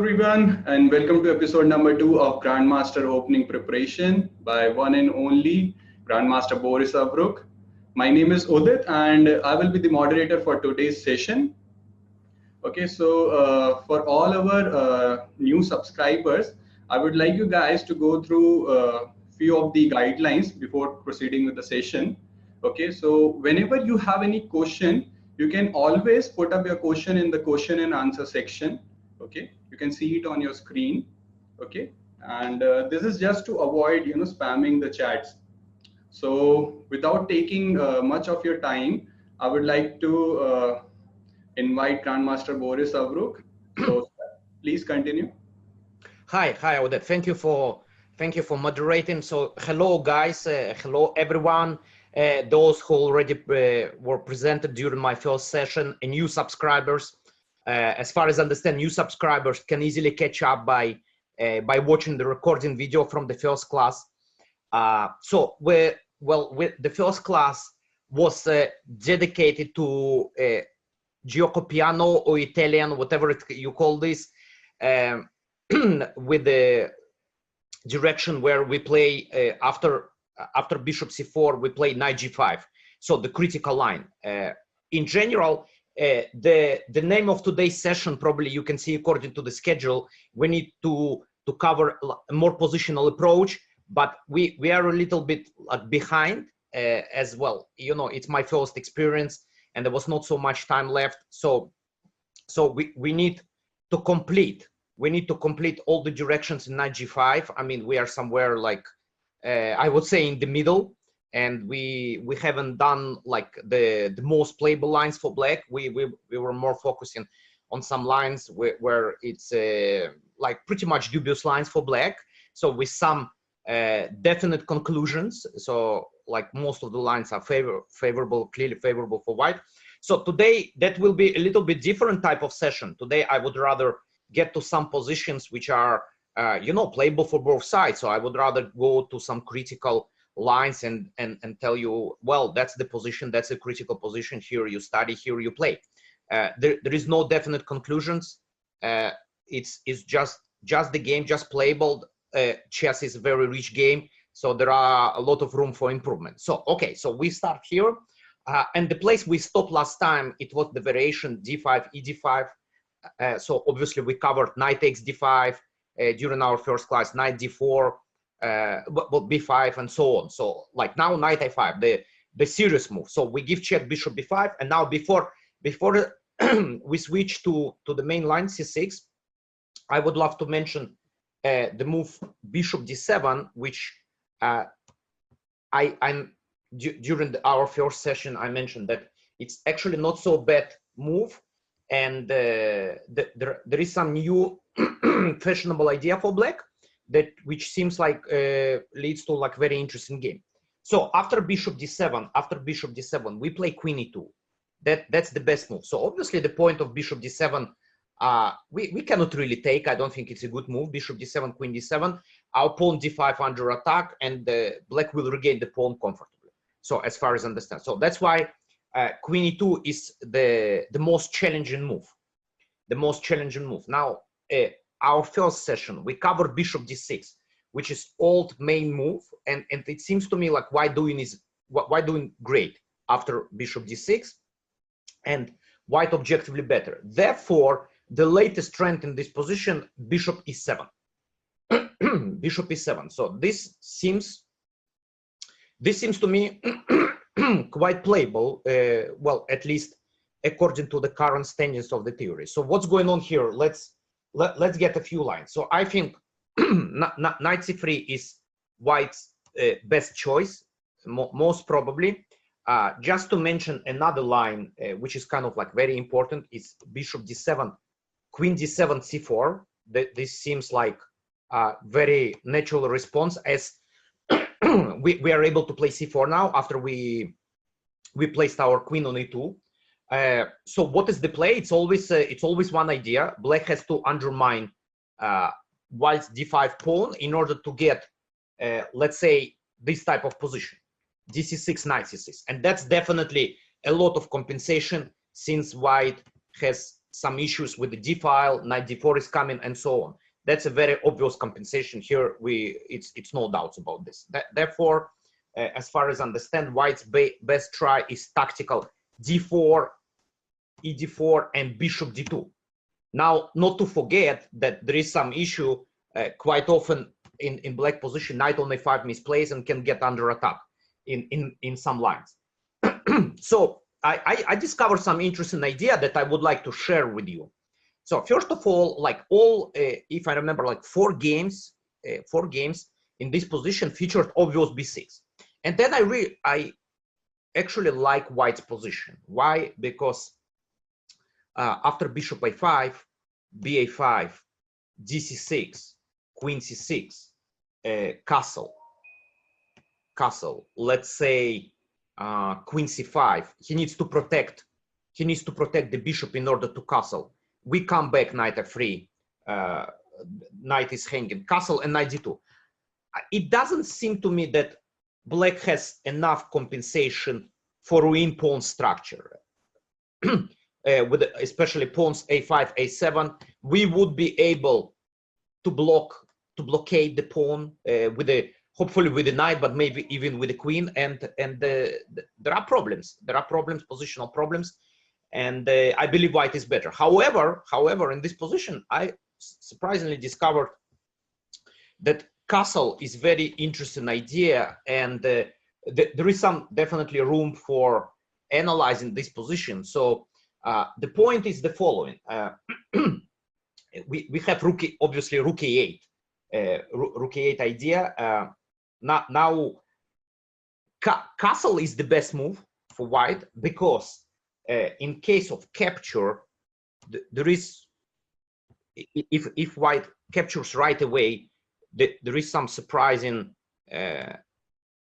everyone, and welcome to episode number 2 of Grandmaster opening preparation by one and only Grandmaster Boris Avruk. My name is Udit, and I will be the moderator for today's session. Okay, so for all our new subscribers, I would like you guys to go through a few of the guidelines before proceeding with the session. Okay, so whenever you have any question, you can always put up your question in the question and answer section. Okay, you can see it on your screen. Okay, and this is just to avoid spamming the chats. So without taking much of your time, I would like to invite Grandmaster Boris Avruk. So please continue. Hi, Odette. Thank you for moderating. So hello guys, hello everyone. Those who already were presented during my first session, and new subscribers. As far as I understand, new subscribers can easily catch up by watching the recording video from the first class. The first class was dedicated to gioco piano or Italian, whatever you call this, with the direction where we play after bishop c4, we play knight g5. So the critical line. In general, the name of today's session, probably you can see according to the schedule, we need to cover a more positional approach, but we are a little bit behind as well. You know, it's my first experience and there was not so much time left. So we need to complete all the directions in knight g5. I mean, we are somewhere like I would say in the middle, and we haven't done like the most playable lines for black. We were more focusing on some lines where it's like pretty much dubious lines for black. So with some definite conclusions. So like most of the lines are favorable, clearly favorable for white. So today that will be a little bit different type of session. Today I would rather get to some positions which are playable for both sides. So I would rather go to some critical lines and tell you, well, that's the position, that's a critical position. Here you study, here you play. There is no definite conclusions. It's just the game, just playable. Chess is a very rich game, so there are a lot of room for improvement. So okay, so we start here, and the place we stopped last time, it was the variation d5 e5. So obviously we covered knight takes d5 during our first class, knight d4, b5, and so on. So like now knight a5, the serious move. So we give check bishop b5, and now before we switch to the main line c6, I would love to mention the move bishop d7, which during our first session I mentioned that it's actually not so bad move, and there is some new fashionable idea for black which seems like leads to like very interesting game. So after bishop d7, we play queen e2. That's the best move. So obviously the point of bishop d7, we cannot really take. I don't think it's a good move. Bishop d7, queen d7, our pawn d5 under attack, and black will regain the pawn comfortably. So as far as I understand, so that's why queen e2 is the most challenging move. Now our first session we covered bishop d6, which is old main move, and it seems to me like white doing great after bishop d6, and white objectively better. Therefore the latest trend in this position, bishop e7. Bishop e7. So this seems to me quite playable, well, at least according to the current standings of the theory. So what's going on here? Let's get a few lines. So I think knight c3 is white's best choice, most probably. Just to mention another line, which is kind of like very important, is bishop d7, queen d7, c4. This seems like a very natural response, as we are able to play c4 now after we placed our queen on e2. So what is the play? It's always one idea. Black has to undermine white's d5 pawn in order to get, let's say, this type of position, dc6, knight c6, and that's definitely a lot of compensation, since white has some issues with the d file, knight d4 is coming, and so on. That's a very obvious compensation here. It's no doubts about this. Therefore, as far as I understand, white's best try is tactical d4, e4, and bishop d2. Now, not to forget that there is some issue quite often in black position, knight on a5 misplays and can get under attack in some lines. So I discovered some interesting idea that I would like to share with you. So first of all, like if I remember, like four games in this position featured obvious b6, and then I actually like white's position. Why? Because after bishop a5, ba5, dc6, queen c6, castle. Let's say queen c5. He needs to protect the bishop in order to castle. We come back, knight f3, knight is hanging, castle, and knight d2. It doesn't seem to me that black has enough compensation for ruin pawn structure. With especially pawns a5, a7, we would be able to blockade the pawn hopefully with the knight, but maybe even with the queen. And there are problems. There are problems, positional problems. And I believe white is better. However, in this position, I surprisingly discovered that castle is very interesting idea, and there is some definitely room for analyzing this position. So the point is the following: we have obviously rook e8, rook e8 idea. Now castle is the best move for white, because in case of capture, there is, if white captures right away, there is some surprising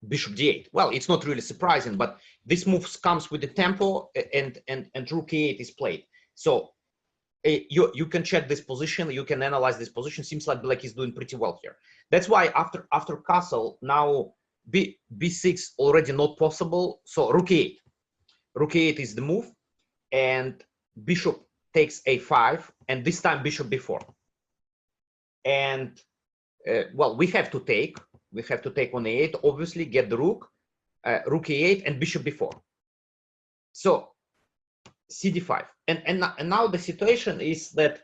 bishop d8. Well, it's not really surprising, but this move comes with the tempo, and rook e8 is played. So you can check this position, you can analyze this position. Seems like black is doing pretty well here. That's why after castle, now b6 already not possible. So rook e8. Rook e8 is the move, and bishop takes a5, and this time bishop b4. And well, we have to take on a8, obviously, get the rook, rook e8, and bishop b4. So cd5, and now the situation is that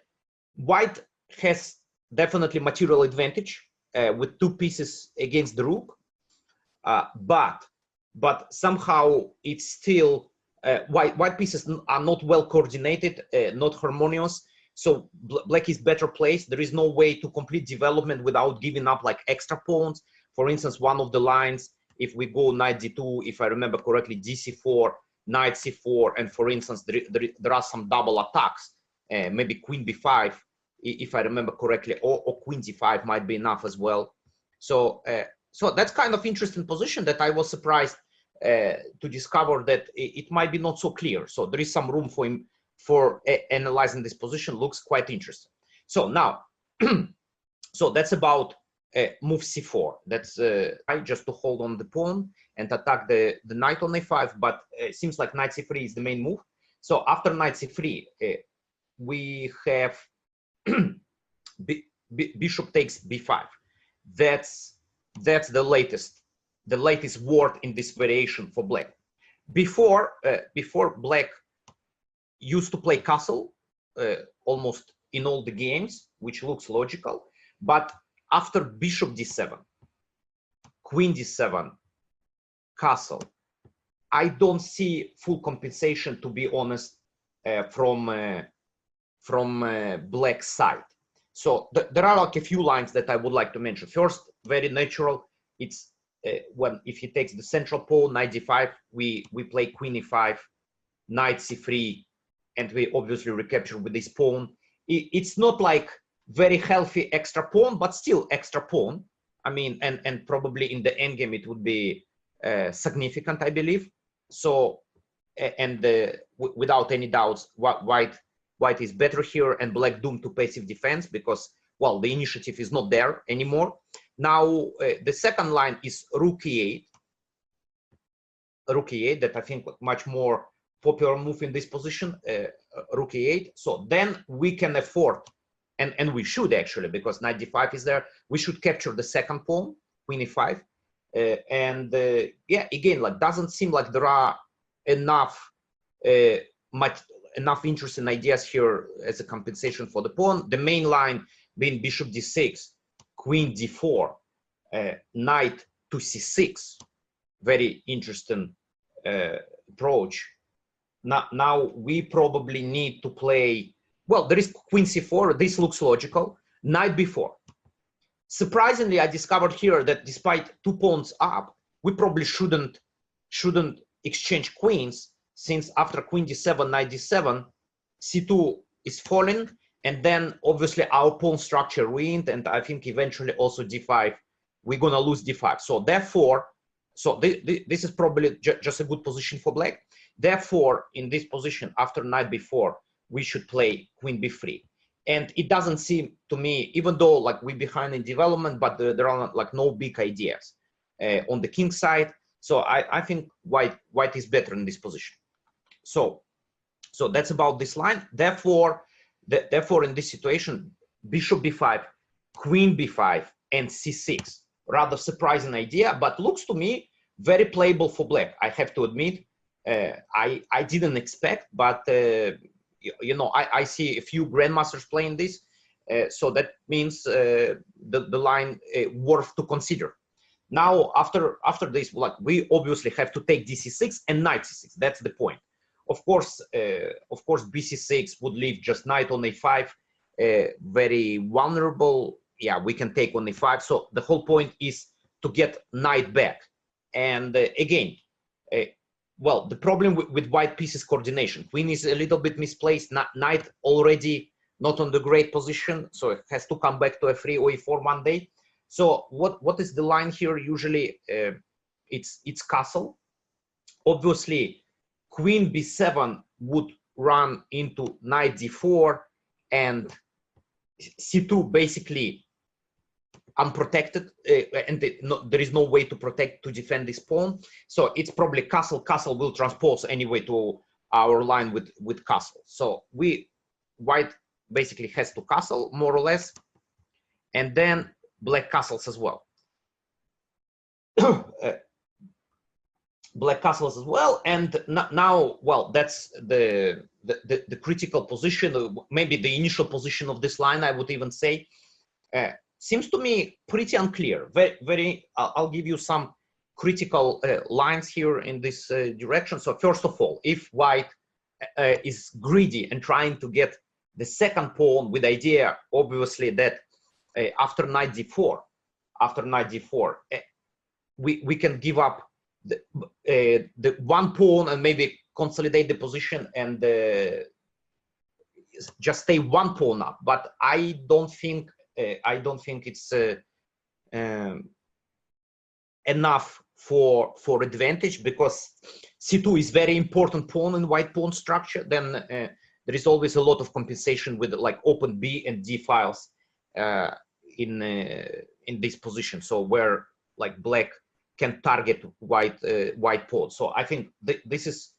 white has definitely material advantage with two pieces against the rook, but somehow it's still white pieces are not well coordinated, not harmonious. So black is better placed. There is no way to complete development without giving up like extra pawns. For instance, one of the lines, if we go knight d2, if I remember correctly, dc4, knight c4, and for instance, there are some double attacks, maybe queen b5, if I remember correctly, or queen d5 might be enough as well. So so that's kind of interesting position that I was surprised to discover that it might be not so clear. So there is some room for him for analyzing this position. Looks quite interesting. So now, so that's about move c4. That's just to hold on the pawn and attack the knight on a5, but it seems like knight c3 is the main move. So after knight c3, we have bishop takes b5. That's the latest word in this variation for black. Before black used to play castle almost in all the games, which looks logical, but after bishop d7, queen d7, castle, I don't see full compensation, to be honest, from black side. So there are like a few lines that I would like to mention. First, very natural, it's when if he takes the central pawn, knight d5, we play queen e5, knight c3, and we obviously recapture with this pawn. It's not like very healthy extra pawn, but still extra pawn. I mean, and probably in the endgame it would be significant, I believe. So, and without any doubts, white is better here, and black doomed to passive defense because, well, the initiative is not there anymore. Now, the second line is rook e8. Rook e8, that I think much more popular move in this position, rook e8. So then we can afford, and we should actually, because knight d5 is there, we should capture the second pawn, queen e5. Yeah, again, like doesn't seem like there are enough enough interesting ideas here as a compensation for the pawn. The main line being bishop d6, queen d4, knight to c6. Very interesting approach. Now we probably need to play, well, there is queen c4. This looks logical. Knight b4. Surprisingly, I discovered here that despite 2 pawns up, we probably shouldn't exchange queens, since after queen d7, knight d7, c2 is falling, and then obviously our pawn structure ruined, and I think eventually also d5, we're gonna lose d5. So therefore, this is probably just a good position for black. Therefore, in this position, after knight b4, we should play queen b3. And it doesn't seem to me, even though like we're behind in development, but there are like no big ideas on the king side. So I think white is better in this position. So that's about this line. Therefore, in this situation, bishop b5, queen b5, and c6. Rather surprising idea, but looks to me very playable for black. I have to admit, I didn't expect, but you know, I see a few grandmasters playing this, so that means the line worth to consider. Now, after this, like we obviously have to take dc6 and knight c6. That's the point. Of course, bc6 would leave just knight on a5, very vulnerable. Yeah, we can take on a5. So the whole point is to get knight back. And again, well, the problem with white piece is coordination. Queen is a little bit misplaced. Knight already not on the great position, so it has to come back to a3 or a4 one day. So what is the line here? Usually, it's castle. Obviously, queen b7 would run into knight d4, and c2 basically unprotected, and there is no way to defend this pawn. So it's probably castle. Castle will transpose anyway to our line with castle. So white basically has to castle more or less, and then black castles as well. Black castles as well, and now, well, that's the critical position, maybe the initial position of this line, I would even say. Seems to me pretty unclear. Very I'll give you some critical lines here in this direction. So first of all, if white is greedy and trying to get the second pawn, with idea obviously that after knight d4, we can give up the one pawn and maybe consolidate the position and just stay one pawn up. But I don't think it's enough for advantage, because c2 is very important pawn in white pawn structure. Then there is always a lot of compensation with like open b and d files in this position. So where like black can target white pawn. So I think this is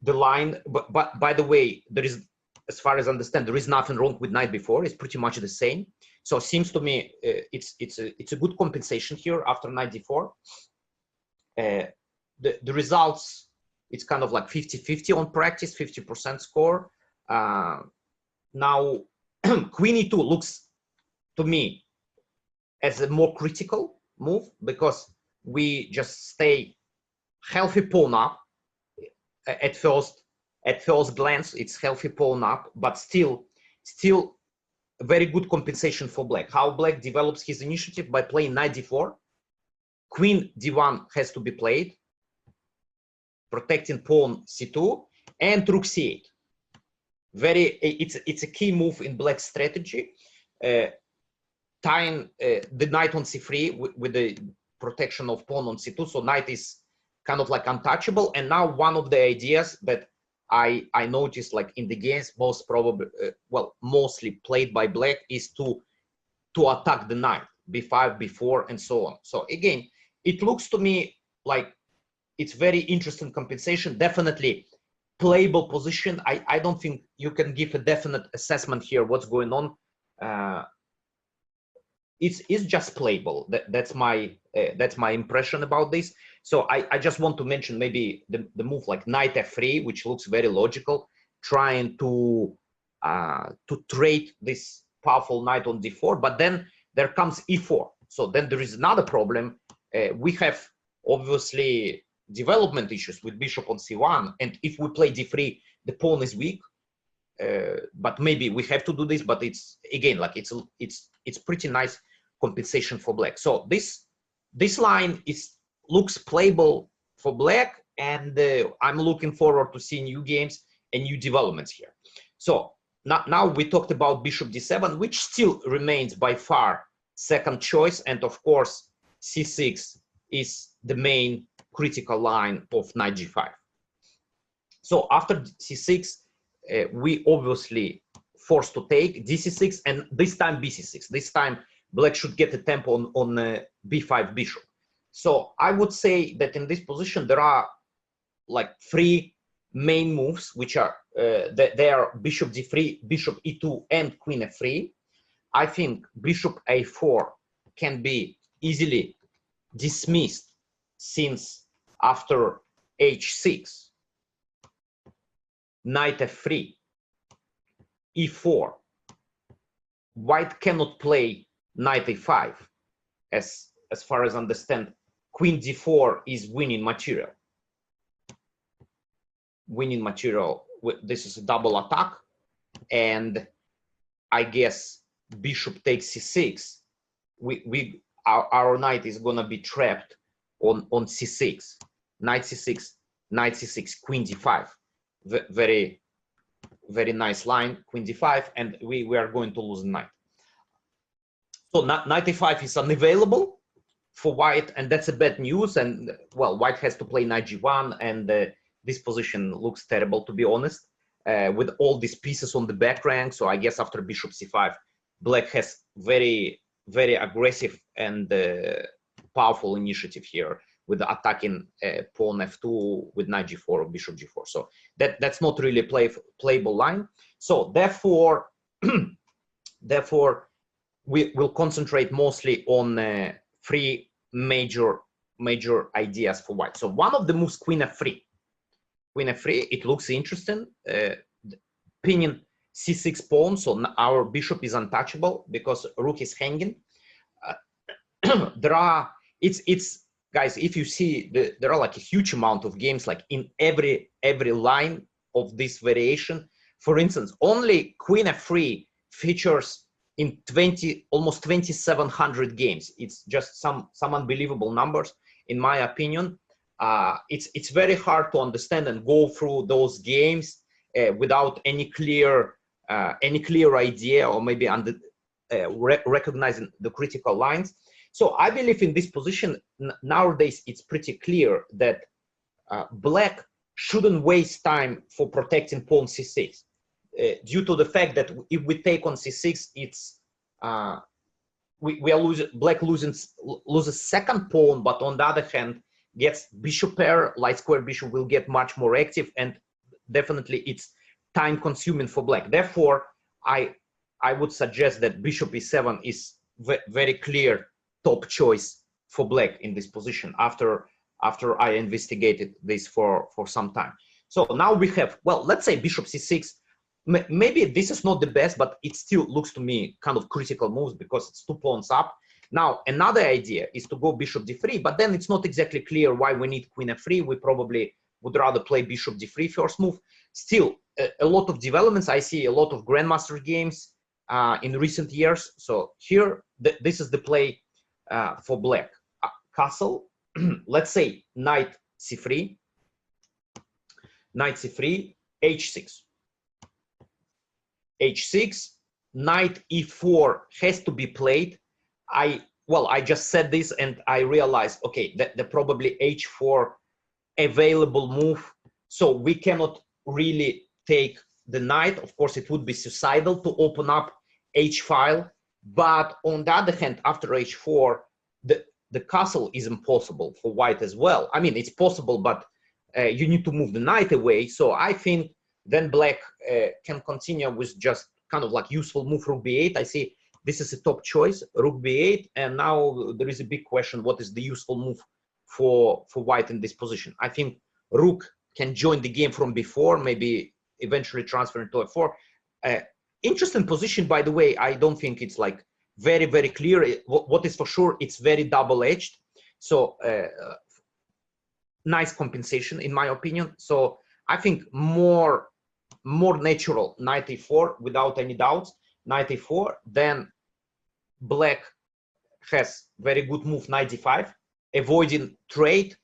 the line. But by the way, there is, as far as I understand, there is nothing wrong with knight b4. It's pretty much the same. So it seems to me it's a good compensation here after knight d4. The results, it's kind of like 50-50 on practice, 50% score. Now queen e2 looks to me as a more critical move, because we just stay healthy pawn up. At first glance, it's healthy pawn up, but still a very good compensation for black. How black develops his initiative? By playing knight d4, queen d1 has to be played, protecting pawn c2, and rook c8. It's a key move in black's strategy, tying the knight on c3 with the protection of pawn on c2. So knight is kind of like untouchable. And now one of the ideas that I noticed, like in the games, most probably, well, mostly played by black, is to attack the knight, b5, b4, and so on. So again, it looks to me like it's very interesting compensation. Definitely, playable position. I don't think you can give a definite assessment here what's going on. It's just playable. That's my impression about this. So I just want to mention maybe the move like knight f3, which looks very logical, trying to trade this powerful knight on d4, but then there comes e4. So then there is another problem. We have obviously development issues with bishop on c1, and if we play d3, the pawn is weak. But maybe we have to do this, but it's again like it's pretty nice compensation for black. So this line looks playable for black, and I'm looking forward to seeing new games and new developments here. So now we talked about bishop d7, which still remains by far second choice, and of course c6 is the main critical line of knight g5. So after c6, we obviously forced to take dc6, and this time bc6. This time black should get a tempo on b5 bishop. So I would say that in this position there are like three main moves, which are they are bishop d3, bishop e2, and queen f3. I think bishop a4 can be easily dismissed, since after h6, knight f3, e4, white cannot play knight a5. As far as I understand, queen d4 is winning material. Winning material. This is a double attack, and I guess bishop takes c6. Our knight is gonna be trapped on c6. Knight c6, knight c6, queen d5. Very nice line, queen d5, and we are going to lose the knight. So knight a5 is unavailable for white, and that's a bad news. And well, white has to play knight g1, and this position looks terrible, to be honest, with all these pieces on the back rank. So I guess after bishop c5, black has very aggressive and powerful initiative here with the attacking pawn f2 with knight g4 or bishop g4. So that's not really a playable line. So therefore we will concentrate mostly on three major ideas for white. So one of the moves, queen f3. Queen f3, it looks interesting. Pinning c6 pawn, so our bishop is untouchable because rook is hanging. Guys, if you see, there are like a huge amount of games like in every line of this variation. For instance, only queen f3 features in almost 2,700 games. It's just some unbelievable numbers, in my opinion. It's very hard to understand and go through those games without any clear idea, or maybe recognizing the critical lines. So I believe in this position nowadays it's pretty clear that black shouldn't waste time for protecting pawn c6, due to the fact that if we take on c6, it's black loses second pawn, but on the other hand gets bishop pair. Light square bishop will get much more active, and definitely it's time consuming for black. Therefore I would suggest that bishop e7 is very clear top choice for black in this position after I investigated this for some time. So now we have, well, let's say bishop c6. Maybe this is not the best, but it still looks to me kind of critical moves because it's 2 pawns up. Now another idea is to go bishop d3, but then it's not exactly clear why we need queen f3. We probably would rather play bishop d3 first move. Still a lot of developments. I see a lot of grandmaster games in recent years. So here this is the play for black. Castle, let's say knight c3, h6, knight e4 has to be played. I just said this and I realized, okay, that the probably h4 available move, so we cannot really take the knight. Of course it would be suicidal to open up h file, but on the other hand, after h4 the castle is impossible for white as well. I mean, it's possible, but you need to move the knight away. So I think then black can continue with just kind of like useful move rook b8. I see this is a top choice, rook b8, and now there is a big question: what is the useful move for white in this position? I think rook can join the game from before, maybe eventually transfer into f4. Interesting position, by the way. I don't think it's like very, very clear. What is for sure, it's very double-edged. So nice compensation, in my opinion. So I think more natural knight e4 without any doubts. Knight e4, then black has very good move knight d5, avoiding trade.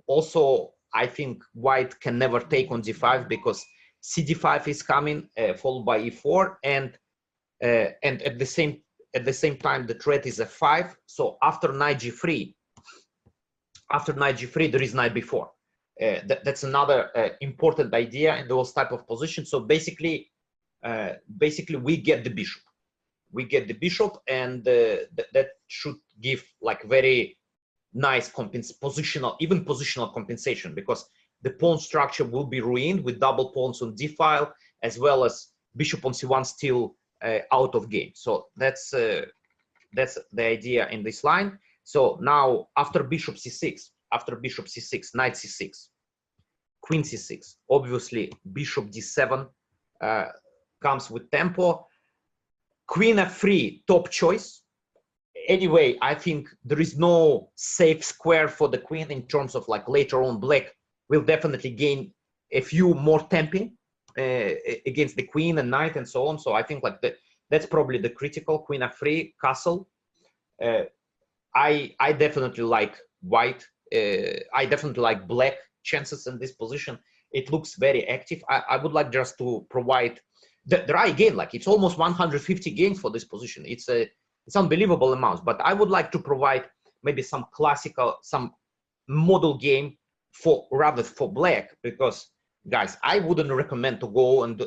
Also, I think white can never take on d5 because cd5 is coming, followed by e4, and at the same time the threat is f5. So after knight g3, there is knight b4. That's another important idea in those type of positions. So basically we get the bishop. And that should give like very nice positional compensation, because the pawn structure will be ruined with double pawns on d file, as well as bishop on c1 still out of game. So that's the idea in this line. So now after bishop c6, knight c6, queen c6, obviously bishop d7 comes with tempo. Queen f3, top choice. Anyway, I think there is no safe square for the queen in terms of like later on black will definitely gain a few more temping against the queen and knight and so on. So I think like that's probably the critical. Queen f3, castle. I definitely like white. I definitely like black chances in this position. It looks very active. I would like just to provide there are again like it's almost 150 games for this position. It's unbelievable amounts, but I would like to provide maybe some model game for black, because guys, I wouldn't recommend to go and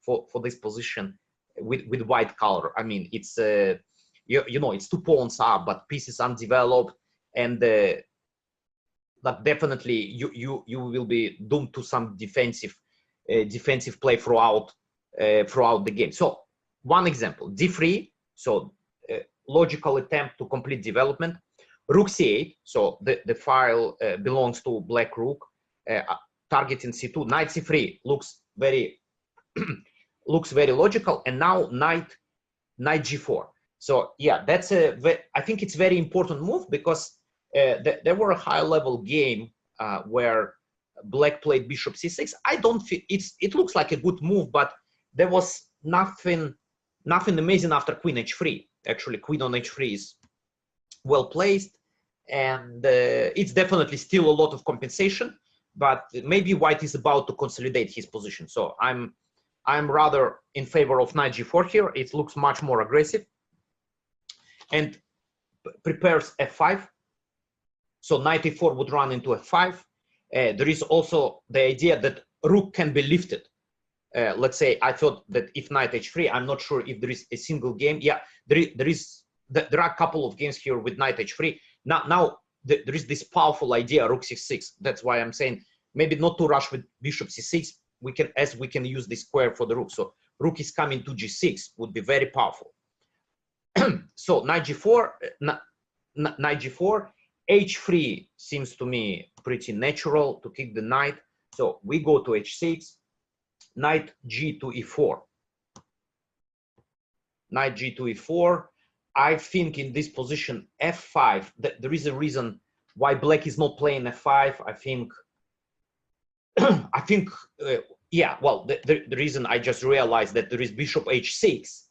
for this position with white color. I mean, it's you know, it's 2 pawns up, but pieces undeveloped, and but definitely you will be doomed to some defensive play throughout the game. So one example, d3, so logical attempt to complete development. Rook c8, so the file belongs to black rook, targeting c2. Knight c3 looks very logical, and now knight g4. So yeah, that's I think it's very important move, because there were a high level game where black played bishop c6. I don't feel it looks like a good move, but there was nothing amazing after queen h3. Actually, queen on h3 is well placed, and it's definitely still a lot of compensation, but maybe white is about to consolidate his position. So I'm rather in favor of knight g4 here. It looks much more aggressive and prepares f5. So knight e4 would run into f5. There is also the idea that rook can be lifted. Let's say I thought that if knight h3, I'm not sure if there is a single game. Yeah, there are a couple of games here with knight h3. Now there is this powerful idea, rook c6. That's why I'm saying maybe not to rush with bishop c6. We can use this square for the rook. So rook is coming to g6 would be very powerful. So knight g4, h3 seems to me pretty natural to kick the knight. So we go to h6, knight g to e4. Knight g to e4. I think in this position f5, there is a reason why black is not playing f5. I think yeah, well, the reason I just realized that there is bishop h6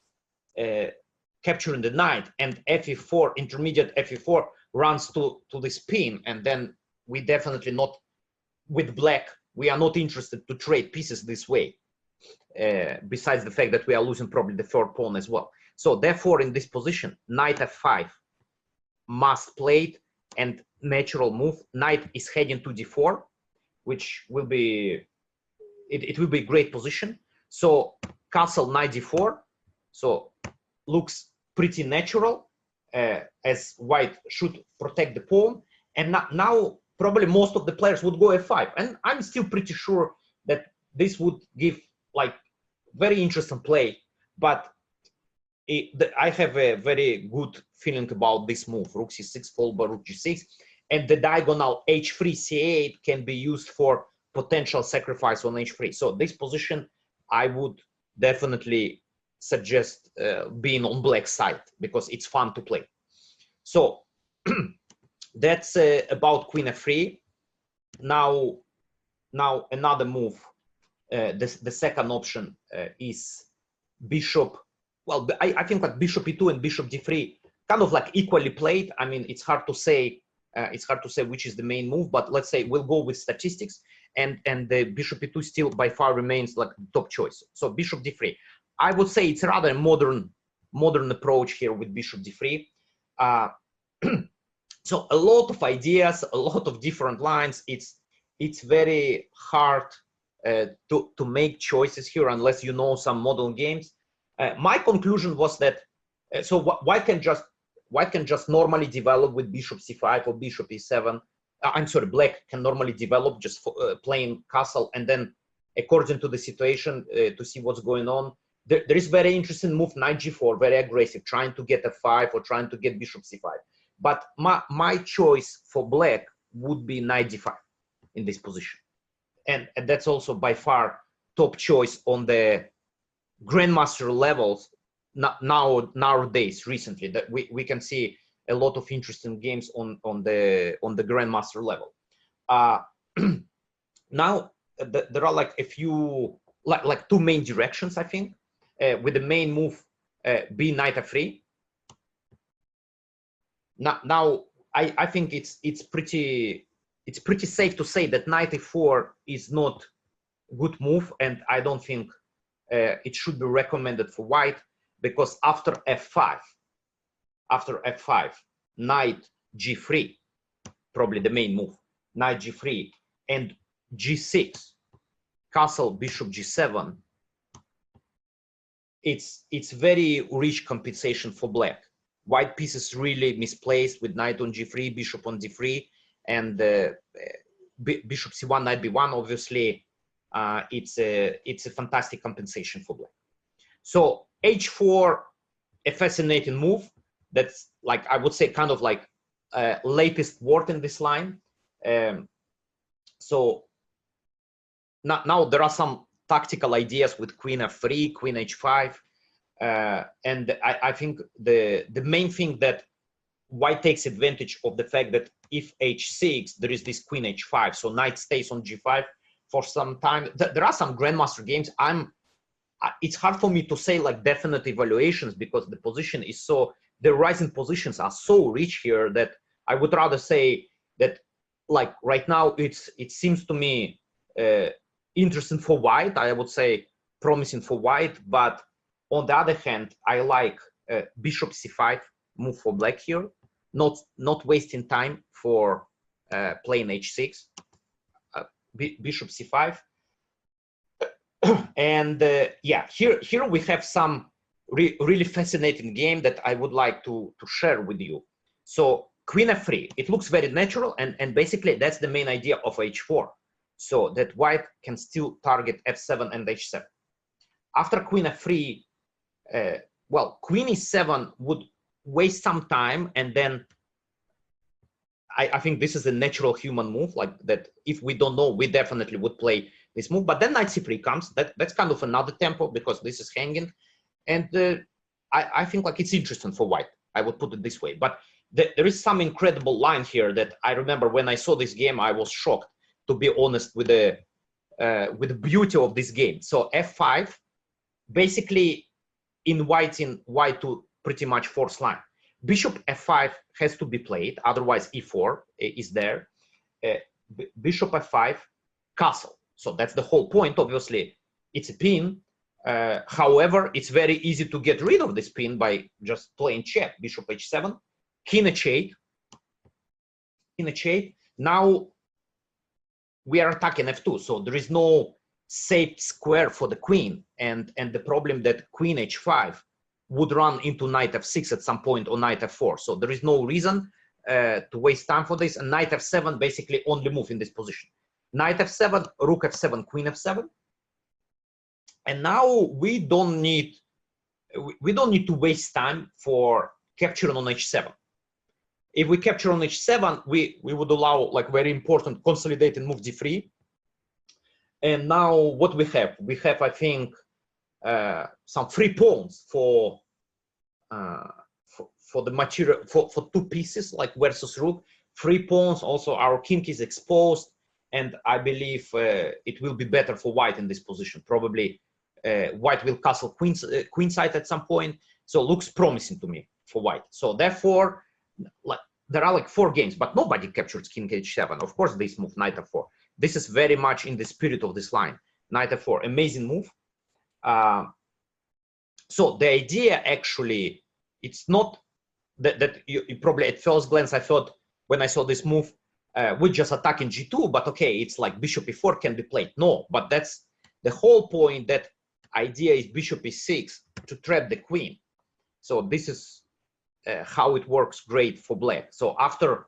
capturing the knight, and fe4, intermediate fe4 runs to the spin, and then we definitely not, with black, we are not interested to trade pieces this way, besides the fact that we are losing probably the third pawn as well. So therefore, in this position, knight f5 must played, and natural move, knight is heading to d4, which will be, it will be a great position. So castle knight d4, so looks pretty natural, as white should protect the pawn. And now probably most of the players would go f5, and I'm still pretty sure that this would give like very interesting play, but I have a very good feeling about this move. Rook c6 followed by rook g6, and the diagonal h3 c8 can be used for potential sacrifice on h3. So this position, I would definitely suggest being on black side because it's fun to play. So that's about queen f3. Now another move. The second option is bishop. Well, I think like bishop e2 and bishop d3 kind of like equally played. I mean, it's hard to say. It's hard to say which is the main move, but let's say we'll go with statistics, and the bishop e2 still by far remains like the top choice. So bishop d3, I would say it's rather a modern approach here with bishop d3. So a lot of ideas, a lot of different lines. It's very hard to make choices here unless you know some modern games. My conclusion was that why can just normally develop with bishop c5 or bishop e7. I'm sorry, black can normally develop just playing castle, and then according to the situation to see what's going on. There is very interesting move knight g4, very aggressive, trying to get f5 or trying to get bishop c5. But my choice for black would be knight d5 in this position, and that's also by far top choice on the grandmaster levels nowadays. Recently, that we can see a lot of interesting games on the grandmaster level. Now there are like a few like two main directions, I think, with the main move be knight f3. Now I think it's pretty safe to say that knight e4 is not a good move, and I don't think it should be recommended for white, because after f5, knight g3, probably the main move, knight g3 and g6, castle bishop g7, it's very rich compensation for black. White pieces really misplaced with knight on g3, bishop on d3, and bishop c1, knight b1. Obviously, it's a fantastic compensation for black. So h4, a fascinating move. That's like, I would say, kind of like latest word in this line. So now there are some tactical ideas with queen f3, queen h5. And I think the main thing that white takes advantage of the fact that if h6, there is this queen h5, so knight stays on g5 for some time. There are some grandmaster games. It's hard for me to say like definite evaluations, because the position is so, the rising positions are so rich here, that I would rather say that like right now it seems to me interesting for white. I would say promising for white, but on the other hand, I like bishop c5 move for black here, not wasting time for playing h6, bishop c5. And yeah, here we have some really fascinating game that I would like to share with you. So queen f3, it looks very natural, and basically that's the main idea of h4, so that white can still target f7 and h7. After queen f3, well, queen e7 would waste some time, and then I think this is a natural human move, like that. If we don't know, we definitely would play this move. But then knight c3 comes. That's kind of another tempo, because this is hanging, and I think like it's interesting for white. I would put it this way. But there is some incredible line here that I remember when I saw this game, I was shocked, to be honest, with the beauty of this game. So f5, basically inviting white to pretty much force line. Bishop f5 has to be played, otherwise e4 is there. Bishop f5, castle. So that's the whole point. Obviously, it's a pin. However, it's very easy to get rid of this pin by just playing check. Bishop h7, king h8, king h8. Now we are attacking f2, so there is no safe square for the queen, and the problem that queen h5 would run into knight f6 at some point, or knight f4. So there is no reason to waste time for this. And knight f7 basically only move in this position. Knight f7, rook f7, queen f7. And now we don't need to waste time for capturing on h7. If we capture on h7, we would allow like very important consolidating move d3. And now what we have, I think, some free pawns for the material for two pieces like versus rook. Free pawns. Also, our king is exposed, and I believe it will be better for white in this position. Probably white will castle queenside at some point. So looks promising to me for white. So therefore, like there are like 4 games, but nobody captures king h7. Of course, this move knight f4. This is very much in the spirit of this line. Knight f4, amazing move. So the idea actually, it's not that you probably at first glance I thought when I saw this move, we're just attacking g2, but okay, it's like bishop e4 can be played. No, but that's the whole point. That idea is bishop e6 to trap the queen. So this is how it works great for black. So after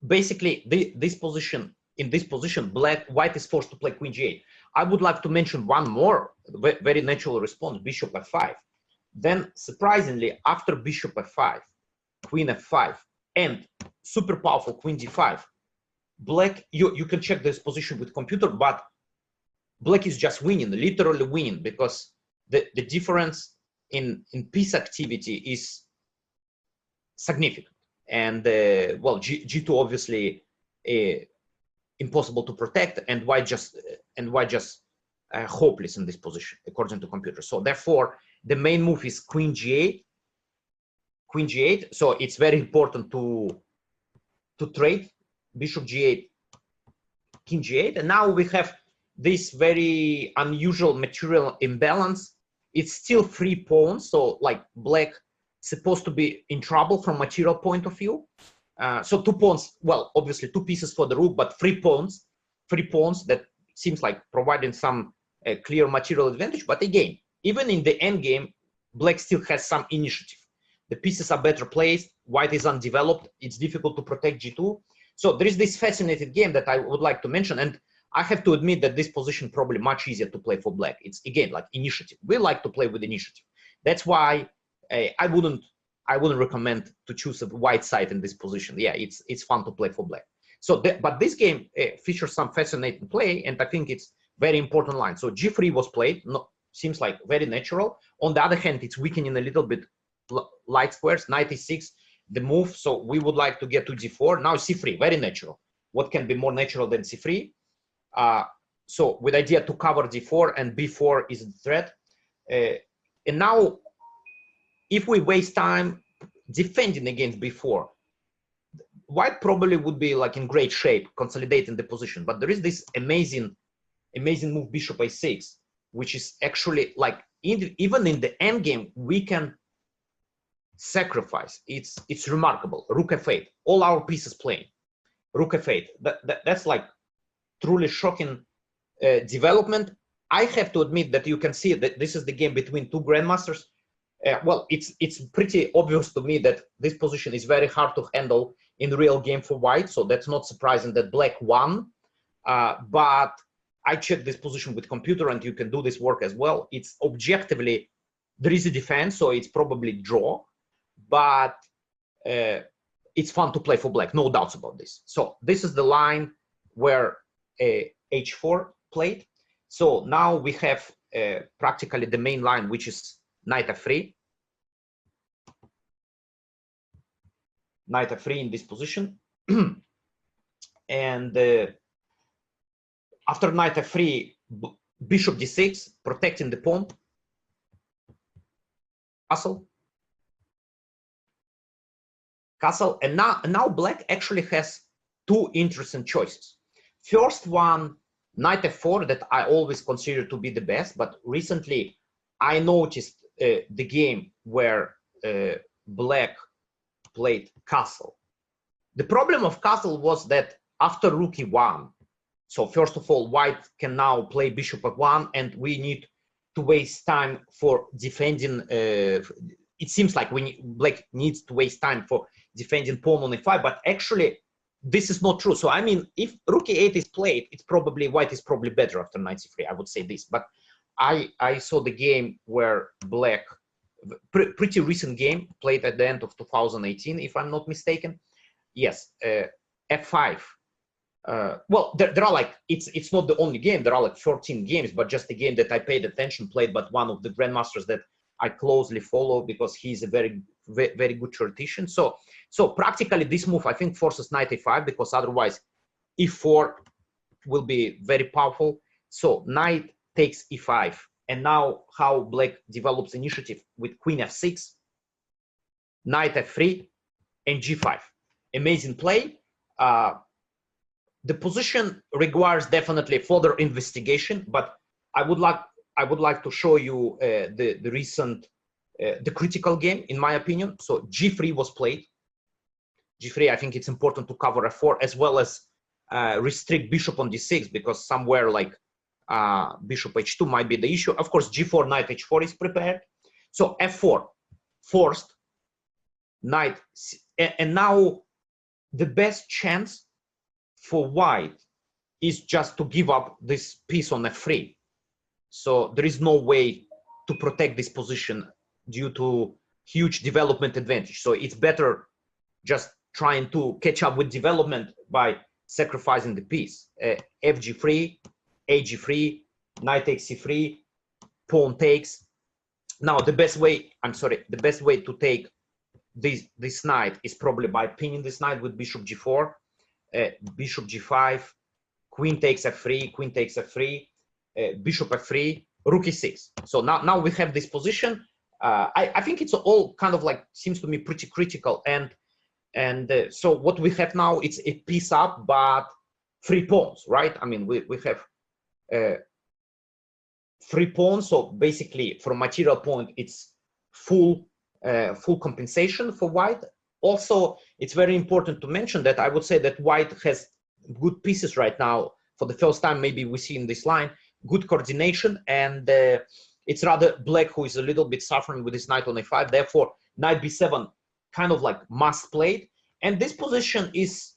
basically this position, in this position, white is forced to play queen g8. I would like to mention one more very natural response, bishop f5. Then surprisingly, after bishop f5, queen f5, and super powerful queen d5, black, you can check this position with computer, but black is just winning, literally winning, because the difference in piece activity is significant. And well, g2 obviously impossible to protect, and white just hopeless in this position according to computer. So therefore, the main move is queen g8. Queen g8. So it's very important to trade bishop g8, king g8, and now we have this very unusual material imbalance. It's still 3 pawns, so like black supposed to be in trouble from material point of view. So 2 pawns, well, obviously 2 pieces for the rook, but 3 pawns that seems like providing some clear material advantage. But again, even in the end game, black still has some initiative. The pieces are better placed, white is undeveloped, it's difficult to protect g2. So there is this fascinating game that I would like to mention, and I have to admit that this position probably much easier to play for black. It's again like initiative. We like to play with initiative. That's why I wouldn't recommend to choose a white side in this position. Yeah, it's fun to play for black. So, but this game features some fascinating play, and I think it's very important line. So g3 was played. No, seems like very natural. On the other hand, it's weakening a little bit light squares. Knight e6, the move. So we would like to get to d4. Now c3, very natural. What can be more natural than c3? So with idea to cover d4, and b4 is the threat. And now, if we waste time defending against b4, white probably would be like in great shape, consolidating the position. But there is this amazing move, bishop a6, which is actually like even in the end game we can sacrifice. It's remarkable. Rook f8, all our pieces playing. Rook f8. That's like truly shocking development. I have to admit that you can see that this is the game between 2 grandmasters. Well, it's pretty obvious to me that this position is very hard to handle in the real game for white, so that's not surprising that black won. But I checked this position with computer, and you can do this work as well. It's objectively, there is a defense, so it's probably draw, but it's fun to play for black, no doubts about this. So this is the line where h4 played. So now we have practically the main line, which is knight f3. Knight f3 in this position. And after knight f3, bishop d6, protecting the pawn. Castle. And now black actually has 2 interesting choices. First one, knight f4, that I always consider to be the best, but recently I noticed the game where black played castle. The problem of castle was that after rook e1, so first of all, white can now play bishop f1, and we need to waste time for defending it seems like black needs to waste time for defending pawn on e5, but actually this is not true. So I mean, if rook e8 is played, it's probably white is probably better after knight c3. I would say this, but I saw the game where black, pretty recent game played at the end of 2018, if I'm not mistaken. Yes, f5. Well, there are like, it's not the only game. There are like 14 games, but just a game that I paid attention, played by one of the grandmasters that I closely follow because he's a very good theoretician. So practically this move I think forces knight a5, because otherwise e4 will be very powerful. So knight takes e5, and now how black develops initiative with queen f6, knight f3, and g5. Amazing play. The position requires definitely further investigation, but I would like to show you the recent the critical game, in my opinion. So g3 was played. g3, I think it's important to cover f4 as well as restrict bishop on d6, because somewhere like bishop h2 might be the issue. Of course, g4, knight h4 is prepared. So f4 forced, knight, and now the best chance for white is just to give up this piece on f3. So there is no way to protect this position due to huge development advantage. So it's better just trying to catch up with development by sacrificing the piece. fg3, ag3, knight takes c3, pawn takes. Now the best way to take this knight is probably by pinning this knight with bishop g4, bishop g5, queen takes f3, queen takes f3, bishop f3, rook e6. So now we have this position. I think it's all kind of like, seems to me pretty critical, and so what we have now, it's a piece up but 3 pawns, right? I mean, we have 3 pawns, so basically from material point it's full compensation for white. Also, it's very important to mention that I would say that white has good pieces right now. For the first time, maybe we see in this line good coordination, and it's rather black who is a little bit suffering with this knight on a5. Therefore, knight b7 kind of like must played, and this position is,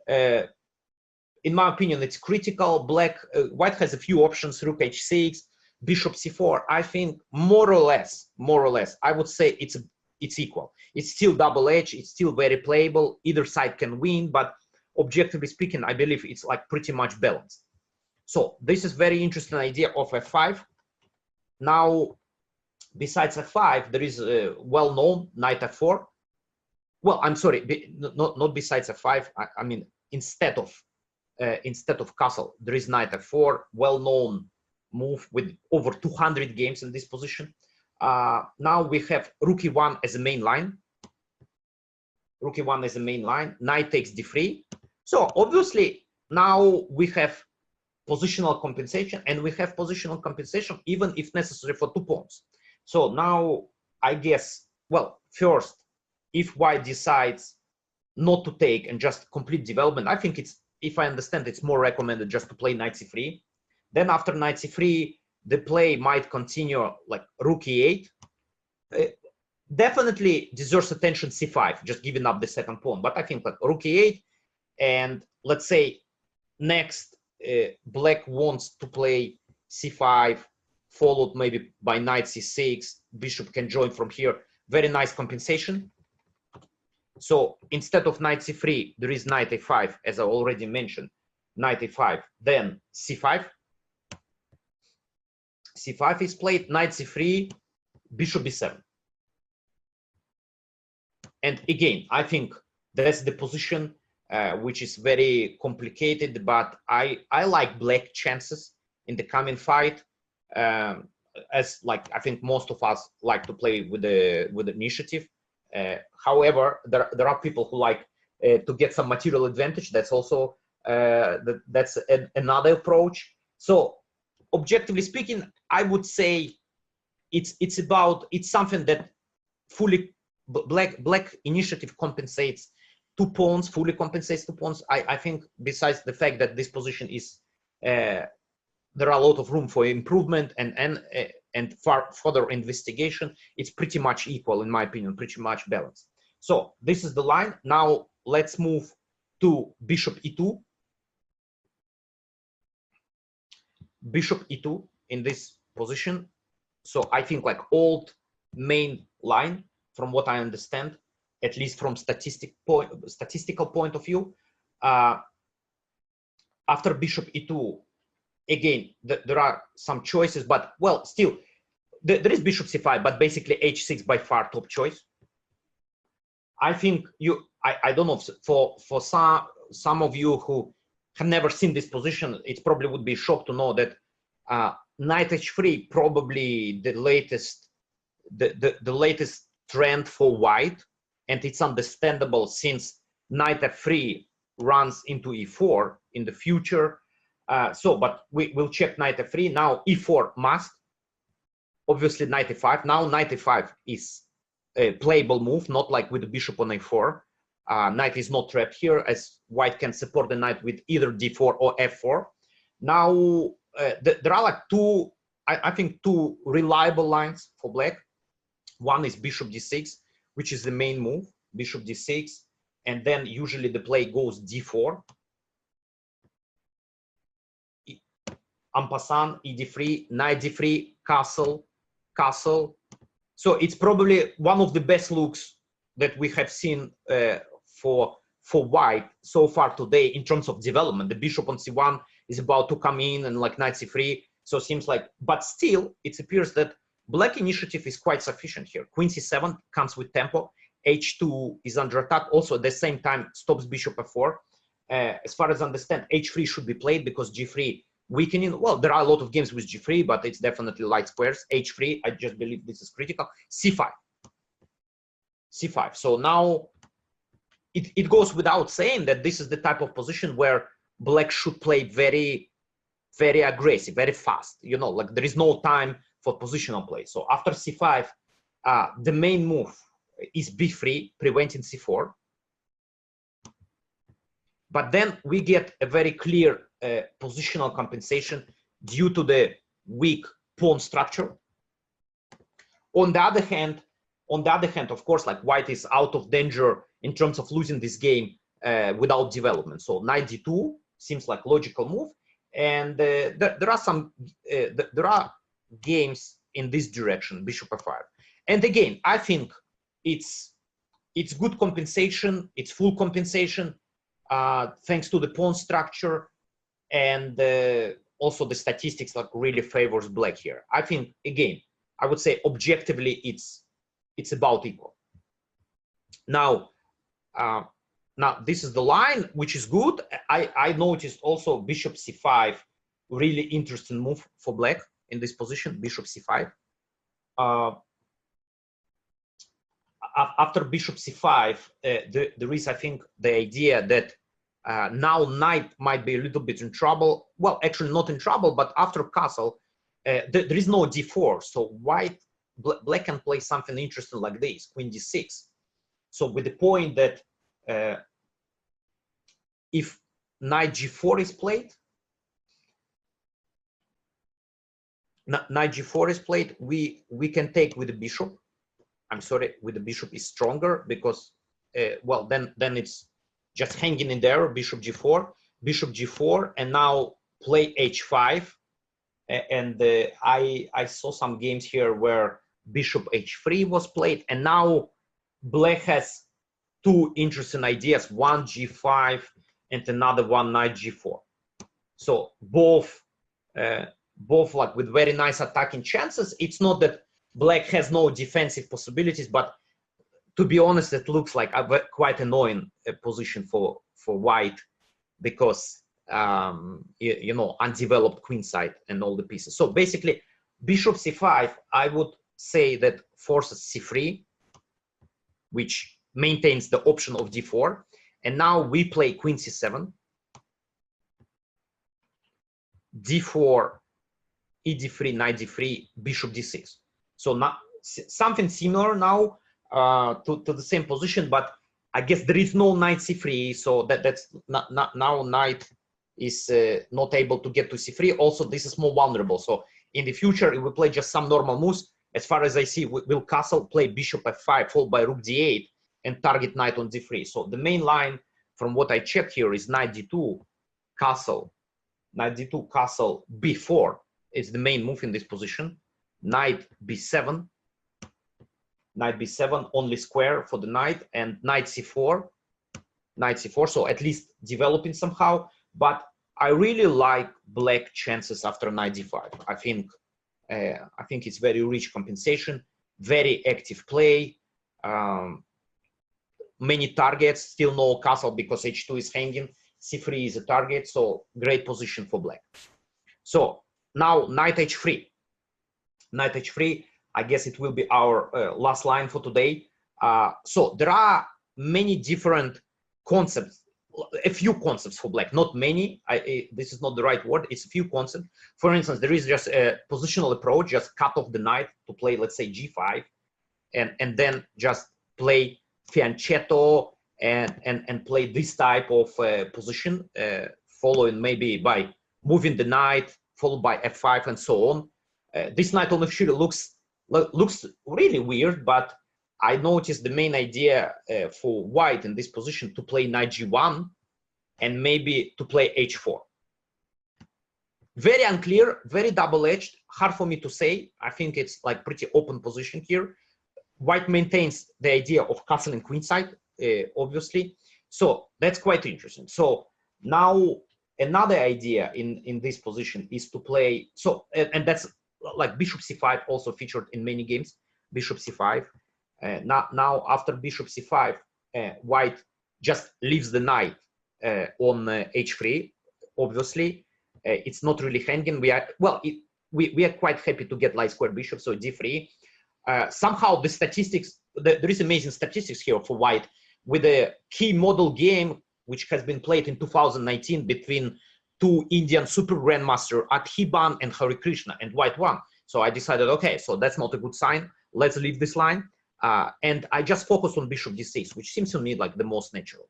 in my opinion, it's critical. White has a few options: rook h6, bishop c4. I think more or less, I would say it's equal. It's still double edge. It's still very playable. Either side can win, but objectively speaking, I believe it's like pretty much balanced. So this is very interesting idea of f5. Now, besides f5, there is a well-known knight f4. Well, I'm sorry, not besides f5. I mean, instead of castle, there is knight f4, well-known move with over 200 games in this position. Now we have rook e1 as a main line. Rook e1 as a main line. Knight takes d3. So obviously now we have positional compensation, and we have positional compensation even if necessary for 2 pawns. So now I guess, well, first, if white decides not to take and just complete development, I think it's, if I understand, it's more recommended just to play knight c3. Then after knight c3, the play might continue like rook e8. Definitely deserves attention c5, just giving up the second pawn. But I think like rook e8, and let's say next black wants to play c5, followed maybe by knight c6. Bishop can join from here. Very nice compensation. So instead of knight c3, there is knight a5, as I already mentioned. Knight a5, then c5. c5 is played, knight c3, bishop b7. And again, I think that's the position which is very complicated, but I like black chances in the coming fight, as like I think most of us like to play with the initiative. However, there are people who like to get some material advantage. That's also that's another approach. So objectively speaking, I would say it's something that fully black initiative compensates 2 pawns, fully compensates 2 pawns. I think besides the fact that this position is there are a lot of room for improvement, and and further investigation, it's pretty much equal, in my opinion, pretty much balanced. So this is the line. Now let's move to bishop e2. Bishop e2 in this position. So I think like old main line, from what I understand, at least from statistical point of view. After bishop e2, again, there are some choices, but well, still, there is bishop c5, but basically h6 by far top choice. I think I don't know, for some of you who have never seen this position, it probably would be a shock to know that knight h3 probably the latest trend for white, and it's understandable since knight f3 runs into e4 in the future. But we'll check knight f3. Now e4 must, obviously knight e5. Now knight e5 is a playable move, not like with the bishop on a4. Knight is not trapped here, as white can support the knight with either d4 or f4. Now there are like I think two reliable lines for black. One is bishop d6, which is the main move, bishop d6, and then usually the play goes d4. En passant, e d3, knight d3, castle, castle. So it's probably one of the best looks that we have seen for white so far today in terms of development. The bishop on c1 is about to come in, and like knight c3. So it seems like, but still, it appears that black initiative is quite sufficient here. Queen c7 comes with tempo. h2 is under attack. Also, at the same time, stops bishop f4. As far as I understand, h3 should be played because g3 weakening. Well, there are a lot of games with g3, but it's definitely light squares. h3, I just believe this is critical. c5. c5. So now it goes without saying that this is the type of position where black should play very, very aggressive, very fast. You know, like there is no time for positional play. So after c5, the main move is b3, preventing c4. But then we get a very clear positional compensation due to the weak pawn structure. On the other hand, of course, like white is out of danger in terms of losing this game without development. So knight d2 seems like logical move, and there are games in this direction, bishop f5. And again, I think it's good compensation, it's full compensation, thanks to the pawn structure, and also the statistics like really favors black here. I think again, I would say objectively it's about equal. Now this is the line, which is good. I noticed also bishop c5, really interesting move for black in this position, bishop c5. After bishop c5, there is, I think, the idea that now knight might be a little bit in trouble. Well, actually not in trouble, but after castle, there is no d4. So black can play something interesting like this, queen d6. So with the point that if knight g4 is played, we can take with the bishop. I'm sorry, with the bishop is stronger because, well, then it's just hanging in there, bishop g4, and now play h5. And I saw some games here where bishop h3 was played, and now black has two interesting ideas, one g5 and another one knight g4. So both like with very nice attacking chances. It's not that black has no defensive possibilities, but to be honest, it looks like a quite annoying position for white because you know, undeveloped queen side and all the pieces. So basically, bishop c5, I would say that forces c3, which maintains the option of d4. And now we play queen c7, d4, e d3, knight d3, bishop d6. So now something similar now to the same position, but I guess there is no knight c3, so that's not now knight is not able to get to c3. Also, this is more vulnerable. So in the future, it will play just some normal moves. As far as I see, will castle, play bishop f5, followed by rook d8, and target knight on d3. So the main line, from what I check here, is knight d2, castle, knight d2, castle, b4. It's the main move in this position. Knight b7, knight b7, only square for the knight, and knight c4, knight c4. So at least developing somehow. But I really like black chances after knight d5. I think it's very rich compensation, very active play, many targets, still no castle because h2 is hanging, c3 is a target, so great position for black. So now knight h3. Knight h3, I guess it will be our last line for today. So there are many different concepts, a few concepts for black, not many. This is not the right word, it's a few concepts. For instance, there is just a positional approach, just cut off the knight to play, let's say, g5, and then just play fianchetto and play this type of position, following maybe by moving the knight, followed by f5 and so on. This knight on f3 looks really weird, but I noticed the main idea for white in this position to play knight g1 and maybe to play h4. Very unclear, very double-edged, hard for me to say. I think it's like pretty open position here. White maintains the idea of castling queenside, obviously. So that's quite interesting. So now another idea in this position is to play, so, and that's like bishop c5 also featured in many games, bishop c5. Now after bishop c5, white just leaves the knight on h3. Obviously, it's not really hanging. We are quite happy to get light square bishop, so d3. Somehow the statistics, there is amazing statistics here for white with a key model game which has been played in 2019 between two Indian super grandmasters, Adhiban and Hare Krishna, and white won. So I decided, okay, so that's not a good sign. Let's leave this line. And I just focus on bishop d6, which seems to me like the most natural.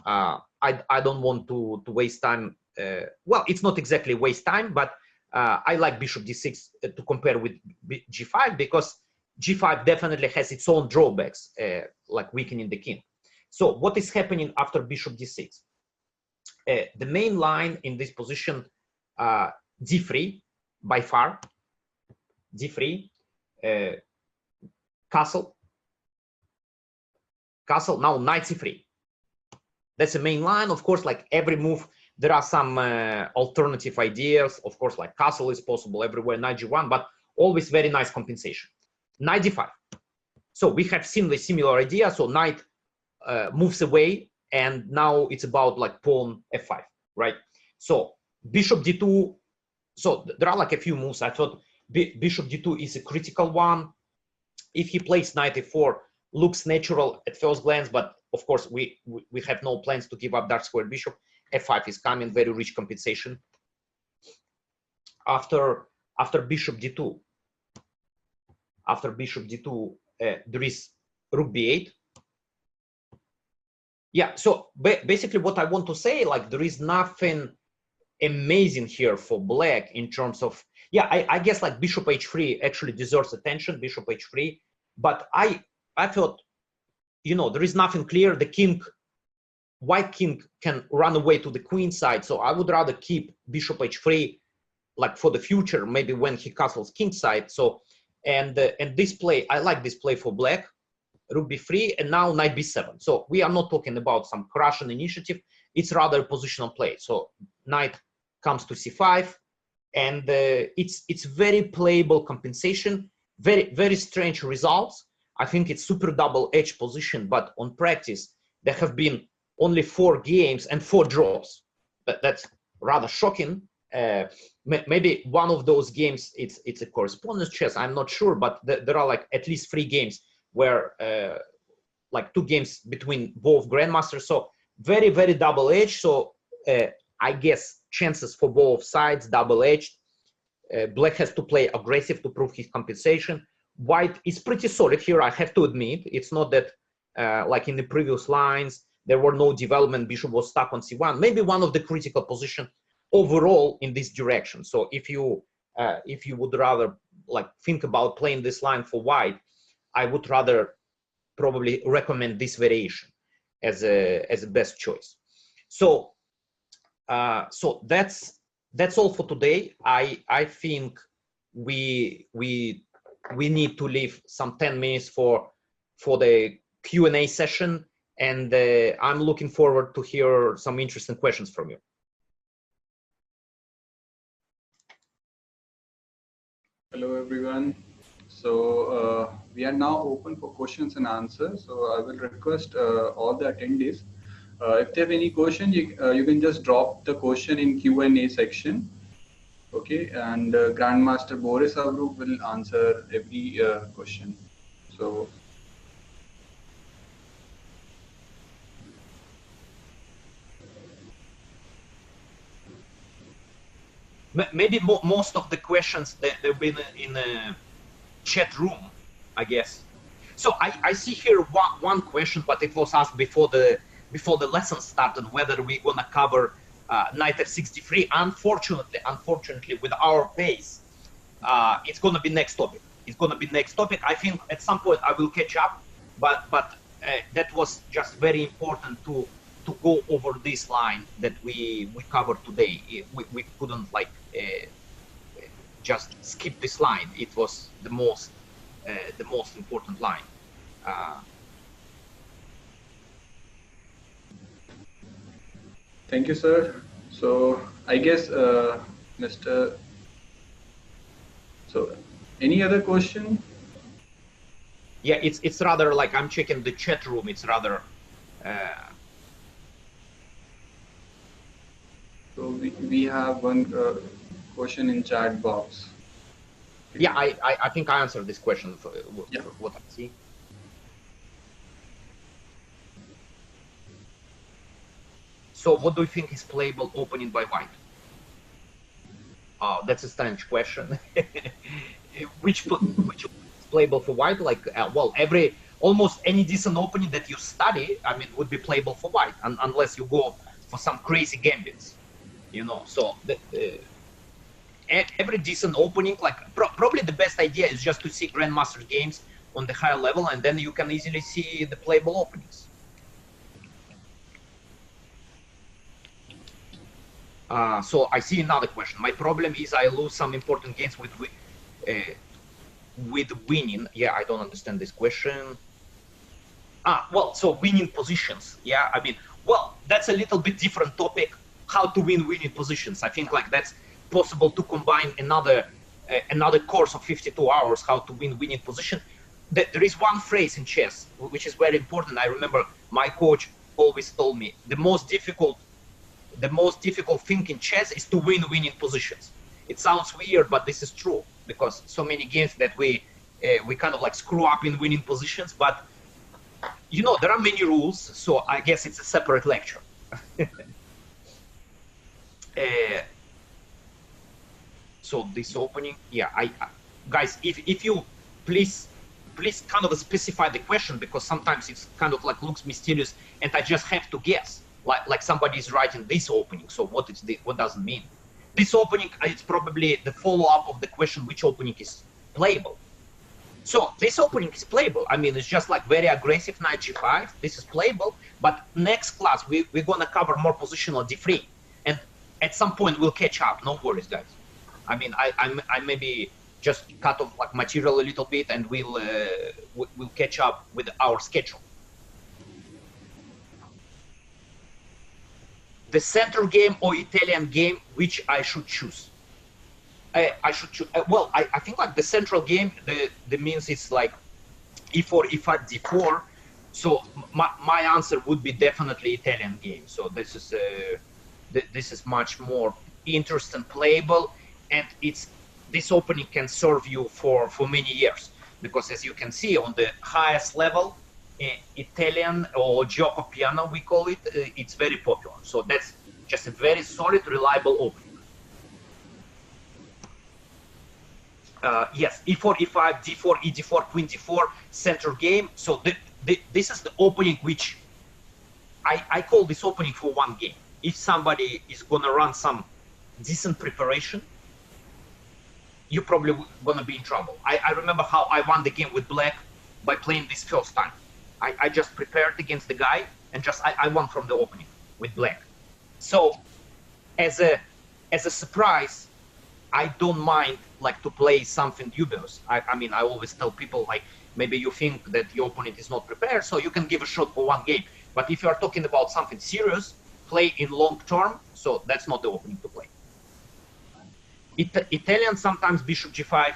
I don't want to waste time. Well, it's not exactly waste time, but I like bishop d6 to compare with g5 because g5 definitely has its own drawbacks, like weakening the king. So what is happening after bishop d6? The main line in this position, d3 by far, d3, castle, now knight c3. That's the main line. Of course, like every move, there are some alternative ideas. Of course, like castle is possible everywhere, knight g1, but always very nice compensation. Knight d5. So we have seen the similar idea. So knight moves away, and now it's about like pawn f5, right? So bishop d2. So there are like a few moves. I thought bishop d2 is a critical one. If he plays knight f4, looks natural at first glance, but of course we have no plans to give up dark square bishop. f5 is coming, very rich compensation. After bishop d2, there is rook b8. Yeah, so basically what I want to say, like there is nothing amazing here for black in terms of, yeah, I guess like bishop h3 actually deserves attention, bishop h3, but I thought, you know, there is nothing clear. The king, white king can run away to the queen side, so I would rather keep bishop h3 like for the future, maybe when he castles king side. So and this play, I like this play for black, rook b3, and now knight b7. So we are not talking about some Russian initiative, it's rather a positional play. So knight comes to c5, and it's very playable compensation, very strange results. I think it's super double-edged position, but on practice there have been only 4 games and 4 draws. That's rather shocking. Maybe one of those games it's a correspondence chess, I'm not sure, but there are like at least 3 games where like 2 games between both grandmasters. So very double-edged. So I guess chances for both sides double-edged. Black has to play aggressive to prove his compensation. White is pretty solid here, I have to admit. It's not that like in the previous lines there were no development, bishop was stuck on c1. Maybe one of the critical position overall in this direction. So if you if you would rather like think about playing this line for white, I would rather probably recommend this variation as a best choice. So so that's all for today. I think we need to leave some 10 minutes for the Q&A session, and I'm looking forward to hear some interesting questions from you. Hello everyone. So we are now open for questions and answers. So I will request all the attendees, if they have any question, you can just drop the question in Q&A section. Okay, and Grandmaster Boris Avruk will answer every question. So maybe most of the questions they've been in a chat room, I guess. So I see here one question, but it was asked before the lesson started, whether we're gonna cover knight f63. Unfortunately, with our pace, it's gonna be next topic. I think at some point I will catch up, but that was just very important to go over this line that we covered today. We couldn't like just skip this line. It was the most important line. thank you, sir. So I guess Mr. So any other question? Yeah, it's rather like I'm checking the chat room. It's rather. So we have one question in chat box. Yeah, I think I answered this question for what I see. So what do you think is playable opening by white? Oh, that's a strange question. which is playable for white? Like, well, almost any decent opening that you study, I mean, would be playable for white, unless you go for some crazy gambits, you know. So every decent opening, like probably the best idea is just to see Grandmaster games on the higher level, and then you can easily see the playable openings. So I see another question. My problem is I lose some important games with winning. Yeah, I don't understand this question. Well, so winning positions. Yeah, I mean, well, that's a little bit different topic. How to win winning positions. I think like that's possible to combine another course of 52 hours. How to win winning position. There is one phrase in chess which is very important. I remember my coach always told me the most difficult thing in chess is to win winning positions. It sounds weird, but this is true, because so many games that we kind of like screw up in winning positions. But you know, there are many rules, so I guess it's a separate lecture. So this opening, yeah, guys, if you please kind of specify the question, because sometimes it's kind of like looks mysterious and I just have to guess. Like somebody is writing this opening, so what does it mean? This opening is probably the follow-up of the question, which opening is playable. So this opening is playable. I mean, it's just like very aggressive knight g5. This is playable, but next class we're gonna cover more positional d3, and at some point we'll catch up. No worries, guys. I mean, I maybe just cut off like material a little bit, and we'll catch up with our schedule. The center game or Italian game, which I should choose? I should choose. Well, I think like the central game, the means it's like e4, e5, d4. So my answer would be definitely Italian game. So this is much more interesting, playable, and this opening can serve you for many years, because as you can see on the highest level, Italian or gioco piano, we call it, it's very popular. So that's just a very solid, reliable opening. Yes, e4, e5, d4, e d4, queen d4, center game. So this is the opening which I call this opening for one game. If somebody is gonna run some decent preparation, you're probably gonna be in trouble. I remember how I won the game with black by playing this first time. I just prepared against the guy and just I won from the opening with black. So as a surprise, I don't mind like to play something dubious. I mean, I always tell people like maybe you think that your opponent is not prepared, so you can give a shot for one game. But if you are talking about something serious, play in long term, so that's not the opening to play. Italian sometimes bishop g5.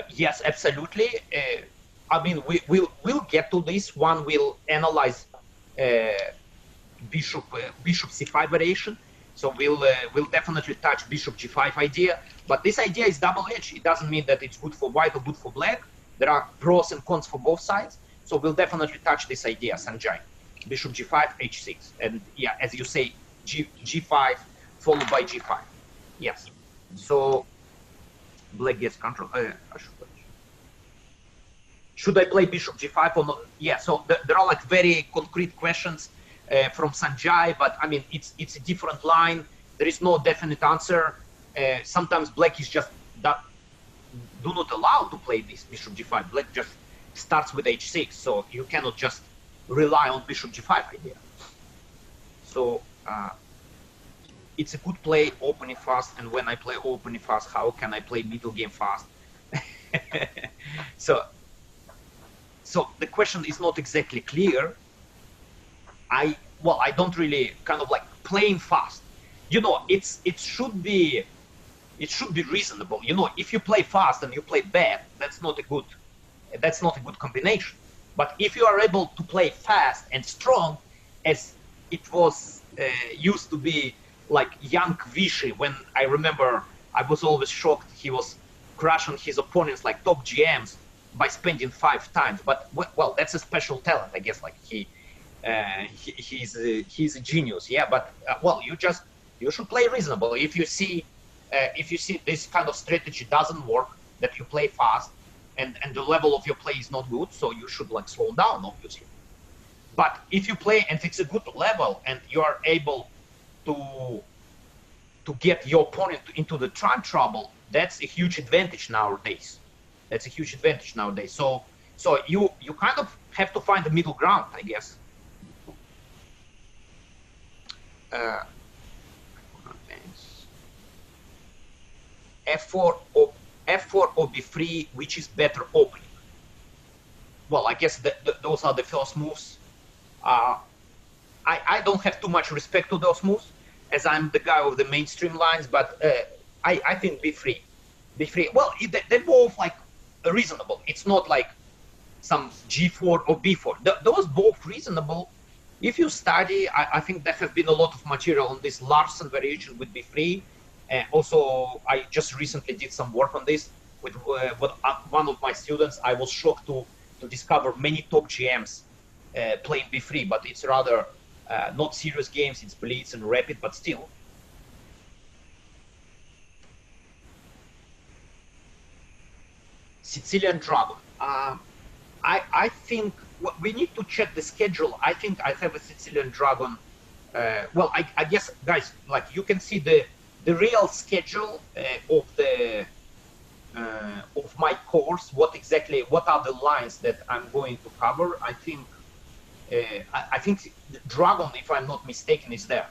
Yes, absolutely. I mean, we'll get to this. One will analyze bishop c5 variation. So we'll definitely touch bishop g5 idea. But this idea is double-edged. It doesn't mean that it's good for white or good for black. There are pros and cons for both sides. So we'll definitely touch this idea, Sanjay. Bishop g5, h6, and yeah, as you say, g5 followed by g5. Yes. So black gets control. Should I play bishop g5 or not? Yeah. So there are like very concrete questions from Sanjay, but I mean it's a different line. There is no definite answer. Sometimes black is just do not allow to play this bishop g5. Black just starts with h6, so you cannot just rely on bishop g5 idea. So it's a good play opening fast, and when I play opening fast, how can I play middle game fast? So the question is not exactly clear. I don't really kind of like playing fast. You know, it should be reasonable. You know, if you play fast and you play bad, that's not a good combination. But if you are able to play fast and strong, as it was used to be like young Vichy, when I remember I was always shocked he was crushing his opponents like top GMs by spending 5 times. But well, that's a special talent, I guess. Like he's a genius, yeah. But well, you should play reasonable. If you see this kind of strategy doesn't work, that you play fast, and the level of your play is not good, so you should like slow down, obviously. But if you play and it's a good level and you are able to get your opponent into the time trouble, that's a huge advantage nowadays. So you kind of have to find the middle ground, I guess. F4 or b3, which is better opening? Well, I guess those are the first moves. I don't have too much respect to those moves, as I'm the guy of the mainstream lines, but I think b3. Well, they're both like reasonable. It's not like some g4 or b4. Those both reasonable. If you study, I think there have been a lot of material on this Larsen variation with b3. Also, I just recently did some work on this with one of my students. I was shocked to discover many top GMs playing b3, but it's rather not serious games. It's blitz and rapid, but still. Sicilian Dragon. I think we need to check the schedule. I think I have a Sicilian Dragon. Well, I guess, guys, like you can see the real schedule of my course. What are the lines that I'm going to cover? I think Dragon, if I'm not mistaken, is there.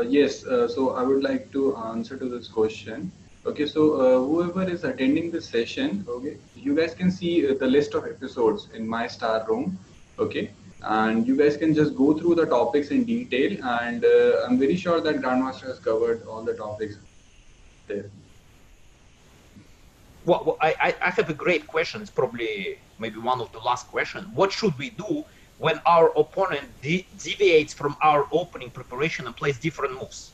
Yes, so I would like to answer to this question. Okay, so whoever is attending this session, okay, you guys can see the list of episodes in my star room, okay, and you guys can just go through the topics in detail, and I'm very sure that Grandmaster has covered all the topics there. Well, I have a great question. It's probably maybe one of the last questions. What should we do when our opponent deviates from our opening preparation and plays different moves?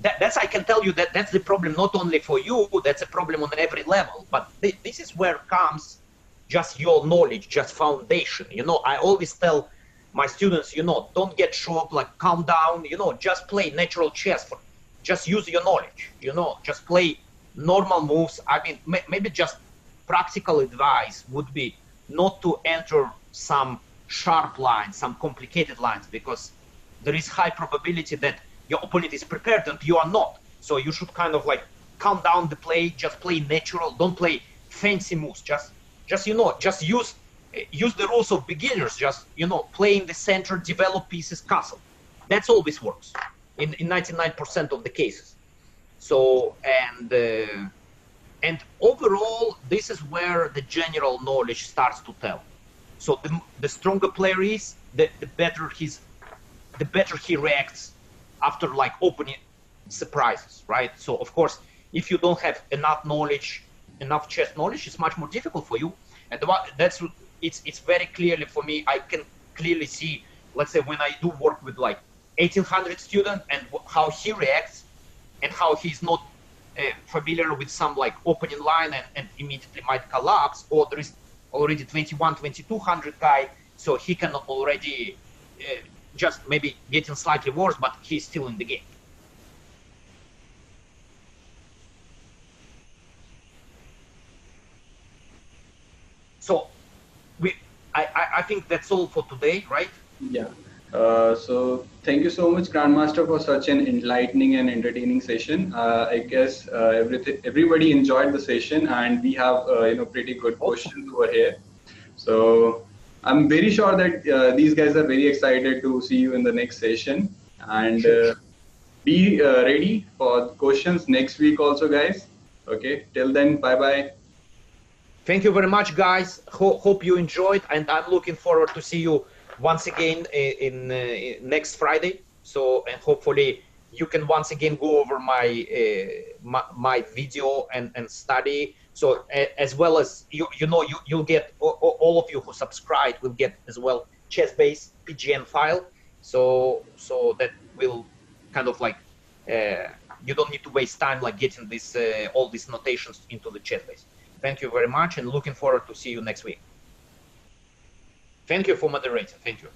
That's I can tell you that's the problem not only for you, that's a problem on every level. But this is where comes just your knowledge, just foundation. You know, I always tell my students, you know, don't get shocked, like calm down, you know, just play natural chess. Just use your knowledge, you know, just play normal moves. I mean, maybe just practical advice would be not to enter some sharp lines, some complicated lines, because there is high probability that your opponent is prepared and you are not. So you should kind of like calm down the play, just play natural, don't play fancy moves, just just use the rules of beginners, just play in the center, develop pieces, castle. That's always works in 99% of the cases. So and overall, this is where the general knowledge starts to tell. So the stronger player is, the better he reacts after like opening surprises, right? So of course, if you don't have enough knowledge, enough chess knowledge, it's much more difficult for you. And it's very clearly for me. I can clearly see, let's say, when I do work with like 1800 student and how he reacts, and how he's not familiar with some like opening line and immediately might collapse, or there is already 2200 guy, so he can already just maybe getting slightly worse, but he's still in the game. So I think that's all for today, right? Yeah. So thank you so much, Grandmaster, for such an enlightening and entertaining session. I guess everybody enjoyed the session, and we have pretty good questions over here. So I'm very sure that these guys are very excited to see you in the next session, and be ready for questions next week also, guys. Okay. Till then, bye bye. Thank you very much, guys. Hope you enjoyed, and I'm looking forward to see you once again in next Friday. So, and hopefully you can once again go over my video and study. So as well as you'll get all of you who subscribe will get as well chess-based PGN file. So that will kind of like you don't need to waste time like getting this all these notations into the chess-base. Thank you very much, and looking forward to see you next week. Thank you for moderating. Thank you.